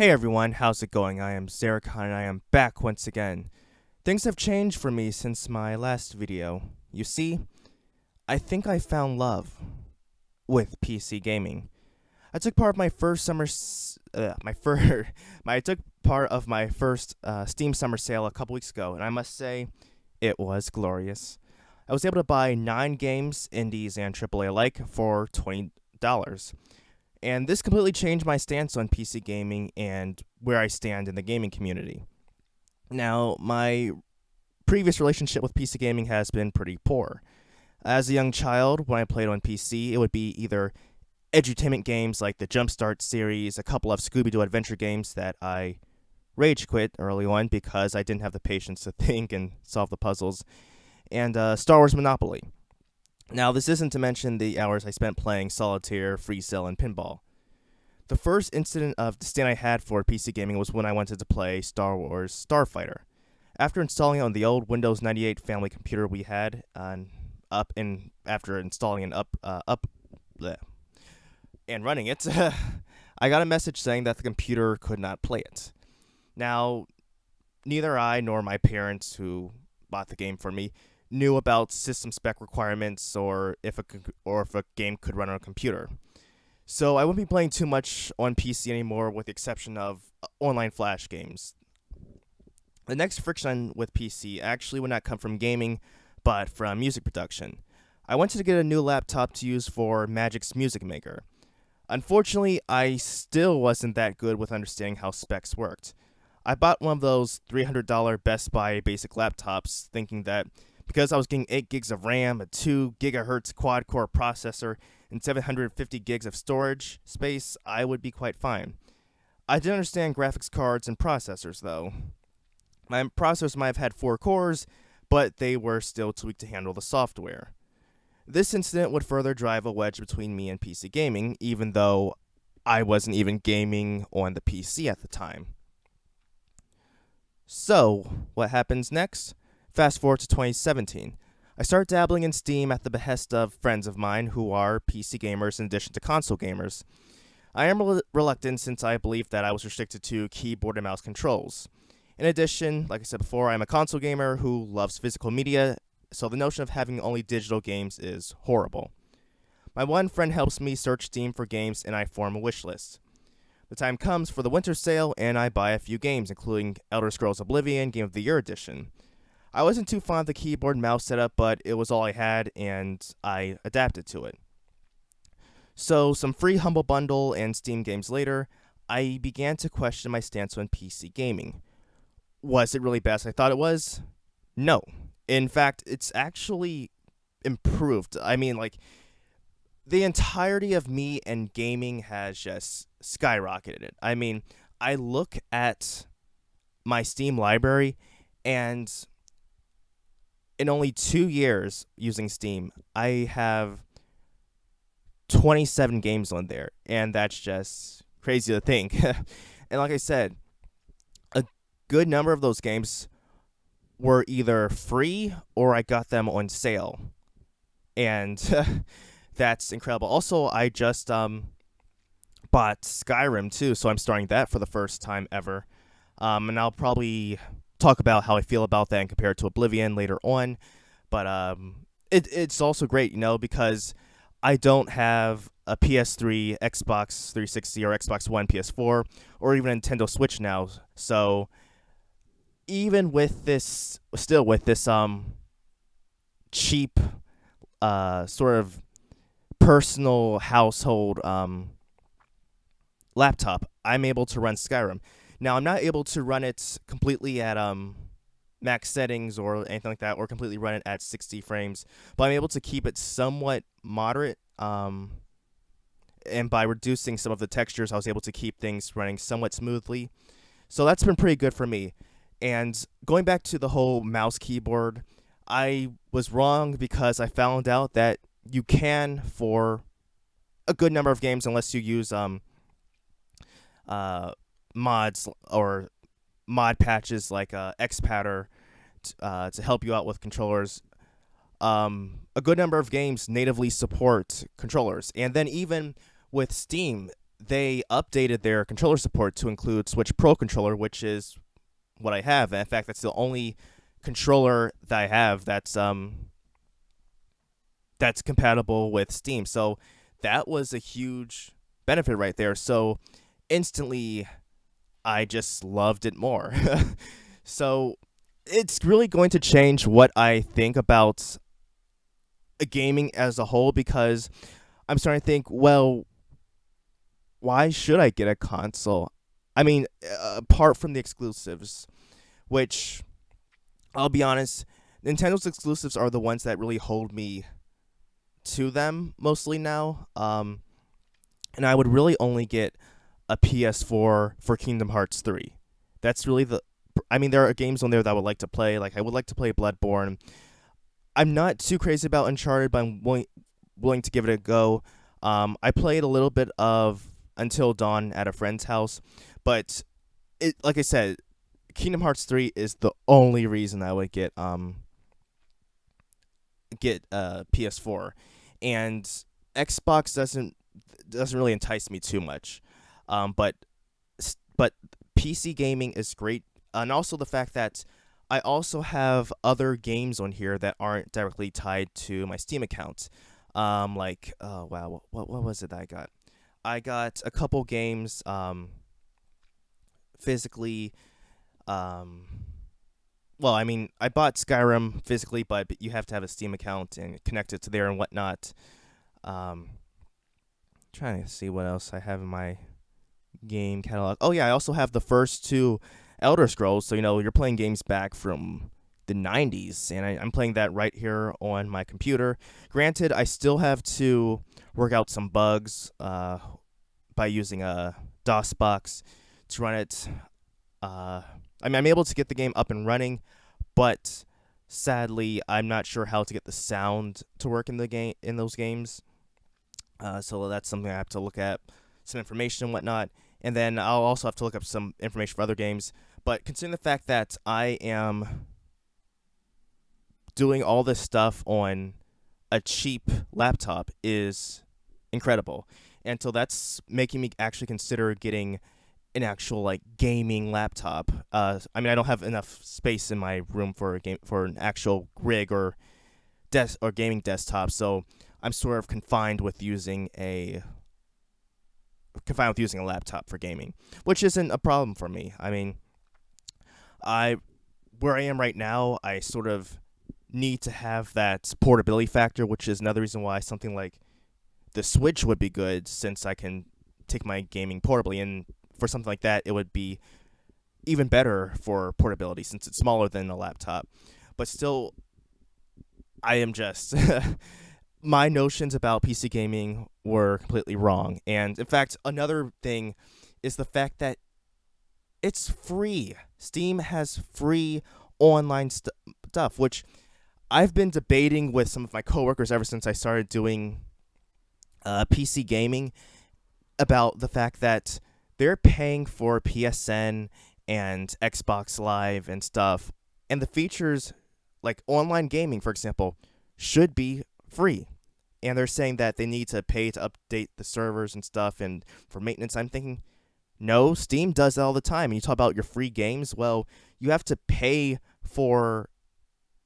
Hey everyone, how's it going? I am Zericon and I am back once again. Things have changed for me since my last video. You see, I think I found love with PC gaming. I took part of my first summer I took part of my first Steam summer sale a couple weeks ago, and I must say it was glorious. I was able to buy 9 games, indies and AAA alike, for $20. And this completely changed my stance on PC gaming and where I stand in the gaming community. Now, my previous relationship with PC gaming has been pretty poor. As a young child, when I played on PC, it would be either edutainment games like the Jumpstart series, a couple of Scooby-Doo adventure games that I rage quit early on because I didn't have the patience to think and solve the puzzles, and Star Wars Monopoly. Now, this isn't to mention the hours I spent playing Solitaire, Free Cell, and Pinball. The first incident of disdain I had for PC gaming was when I wanted to play Star Wars Starfighter. After installing it on the old Windows 98 family computer we had, after installing and running it, I got a message saying that the computer could not play it. Now, neither I nor my parents, who bought the game for me, knew about system spec requirements or if a game could run on a computer. So I wouldn't be playing too much on PC anymore, with the exception of online flash games. The next friction with PC actually would not come from gaming, but from music production. I wanted to get a new laptop to use for Magic's Music Maker. Unfortunately, I still wasn't that good with understanding how specs worked. I bought one of those $300 Best Buy basic laptops, thinking that because I was getting 8 gigs of RAM, a 2 gigahertz quad-core processor, and 750 gigs of storage space, I would be quite fine. I didn't understand graphics cards and processors, though. My processors might have had 4 cores, but they were still too weak to handle the software. This incident would further drive a wedge between me and PC gaming, even though I wasn't even gaming on the PC at the time. So, what happens next? Fast forward to 2017. I start dabbling in Steam at the behest of friends of mine who are PC gamers in addition to console gamers. I am reluctant since I believe that I was restricted to keyboard and mouse controls. In addition, like I said before, I'm a console gamer who loves physical media, so the notion of having only digital games is horrible. My one friend helps me search Steam for games and I form a wish list. The time comes for the winter sale and I buy a few games, including Elder Scrolls Oblivion Game of the Year Edition. I wasn't too fond of the keyboard and mouse setup, but it was all I had, and I adapted to it. So, some free Humble Bundle and Steam games later, I began to question my stance on PC gaming. Was it really bad as I thought it was? No. In fact, it's actually improved. I mean, the entirety of me and gaming has just skyrocketed. I mean, I look at my Steam library, and in only 2 years using Steam, I have 27 games on there, and that's just crazy to think. And like I said, a good number of those games were either free or I got them on sale, and that's incredible. Also, I just bought Skyrim too, so I'm starting that for the first time ever, and I'll probably talk about how I feel about that and compare it to Oblivion later on. But it's also great, because I don't have a PS3, Xbox 360, or Xbox One, PS4, or even a Nintendo Switch now. So even with this, cheap, sort of personal household laptop, I'm able to run Skyrim. Now, I'm not able to run it completely at max settings or anything like that, or completely run it at 60 frames, but I'm able to keep it somewhat moderate, and by reducing some of the textures, I was able to keep things running somewhat smoothly. So that's been pretty good for me. And going back to the whole mouse keyboard, I was wrong because I found out that you can for a good number of games, unless you use mods or mod patches like XPatter to help you out with controllers. A good number of games natively support controllers, and then even with Steam, they updated their controller support to include Switch Pro controller, which is what I have. In fact, that's the only controller that I have that's compatible with Steam. So that was a huge benefit right there. So instantly, I just loved it more. So it's really going to change what I think about gaming as a whole, because I'm starting to think, well, why should I get a console? I mean, apart from the exclusives, which I'll be honest, Nintendo's exclusives are the ones that really hold me to them mostly now. And I would really only get a PS4 for Kingdom Hearts 3. That's really I mean, there are games on there that I would like to play. Like, I would like to play Bloodborne. I'm not too crazy about Uncharted, but I'm willing to give it a go. I played a little bit of Until Dawn at a friend's house, but like I said, Kingdom Hearts 3 is the only reason I would get PS4, and Xbox doesn't really entice me too much. But PC gaming is great, and also the fact that I also have other games on here that aren't directly tied to my Steam account. Like, oh wow, what was it that I got? I got a couple games physically. Well, I mean, I bought Skyrim physically, but you have to have a Steam account and connect it to there and whatnot. Trying to see what else I have in my game catalog. Oh yeah, I also have the first two Elder Scrolls. So you're playing games back from the 90s, and I'm playing that right here on my computer. Granted, I still have to work out some bugs by using a DOSBox to run it. I mean, I'm able to get the game up and running, but sadly, I'm not sure how to get the sound to work in those games. So that's something I have to look at, some information and whatnot. And then I'll also have to look up some information for other games. But considering the fact that I am doing all this stuff on a cheap laptop is incredible. And so that's making me actually consider getting an actual gaming laptop. I mean, I don't have enough space in my room for an actual rig or gaming desktop, so I'm sort of confined with using a laptop for gaming, which isn't a problem for me. I mean, where I am right now, I sort of need to have that portability factor, which is another reason why something like the Switch would be good, since I can take my gaming portably, and for something like that, it would be even better for portability since it's smaller than a laptop. But still, I am just my notions about PC gaming were completely wrong. And in fact, another thing is the fact that it's free. Steam has free online stuff, which I've been debating with some of my coworkers ever since I started doing PC gaming, about the fact that they're paying for PSN and Xbox Live and stuff, and the features like online gaming, for example, should be free. And they're saying that they need to pay to update the servers and stuff and for maintenance. I'm thinking, no, Steam does that all the time. And you talk about your free games, well, you have to pay for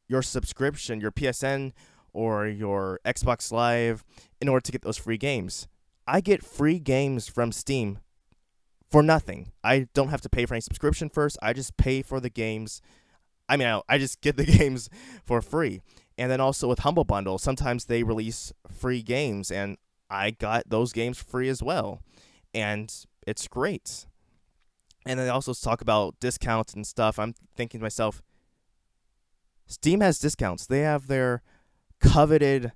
your subscription, your PSN or your Xbox Live, in order to get those free games. I get free games from Steam for nothing. I don't have to pay for any subscription first. I just pay for the games. I mean, I just get the games for free. And then also with Humble Bundle, sometimes they release free games, and I got those games free as well. And it's great. And they also talk about discounts and stuff. I'm thinking to myself, Steam has discounts. They have their coveted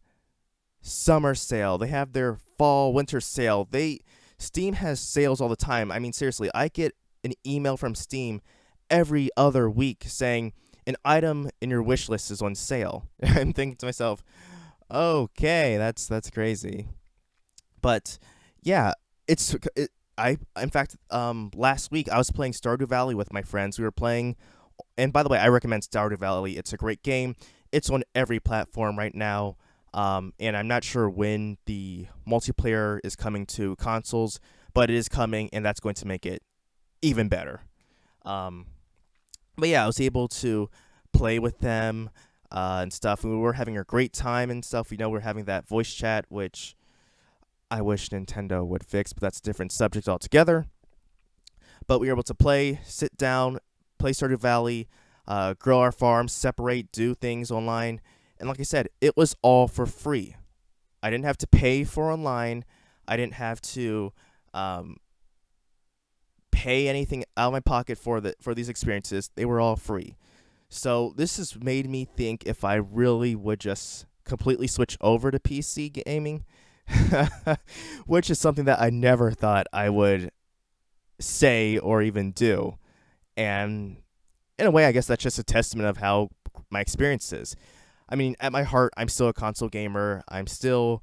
summer sale. They have their fall, winter sale. Steam has sales all the time. I mean, seriously, I get an email from Steam every other week saying an item in your wish list is on sale. I'm thinking to myself, okay, that's crazy. But yeah, in fact, last week I was playing Stardew Valley with my friends. We were playing, and by the way, I recommend Stardew Valley. It's a great game. It's on every platform right now. And I'm not sure when the multiplayer is coming to consoles, but it is coming, and that's going to make it even better. Um, but yeah, I was able to play with them and stuff. And we were having a great time and stuff. We're having that voice chat, which I wish Nintendo would fix, but that's a different subject altogether. But we were able to play, sit down, play Stardew Valley, grow our farm, separate, do things online. And like I said, it was all for free. I didn't have to pay for online. I didn't have to pay anything out of my pocket for these experiences. They were all free. So this has made me think if I really would just completely switch over to PC gaming, which is something that I never thought I would say or even do. And in a way, I guess that's just a testament of how my experience is. I mean, at my heart, I'm still a console gamer. I'm still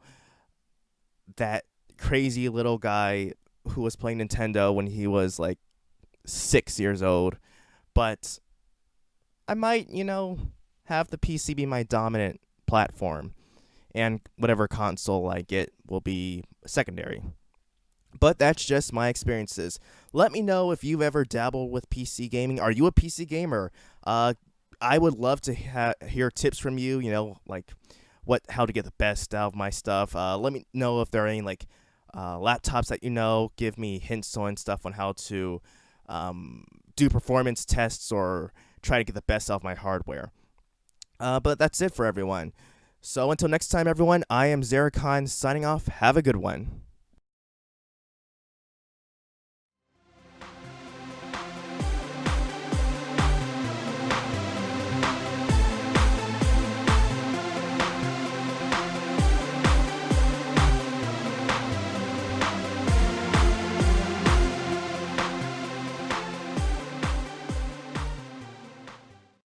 that crazy little guy who was playing Nintendo when he was like 6 years old. But I might, have the PC be my dominant platform, and whatever console I get will be secondary. But that's just my experiences. Let me know if you've ever dabbled with PC gaming. Are you a PC gamer? I would love to hear tips from you, like how to get the best out of my stuff. Let me know if there are any laptops that give me hints on stuff on how to do performance tests or try to get the best out of my hardware. But that's it for everyone. So until next time, everyone, I am Zeracon signing off. Have a good one.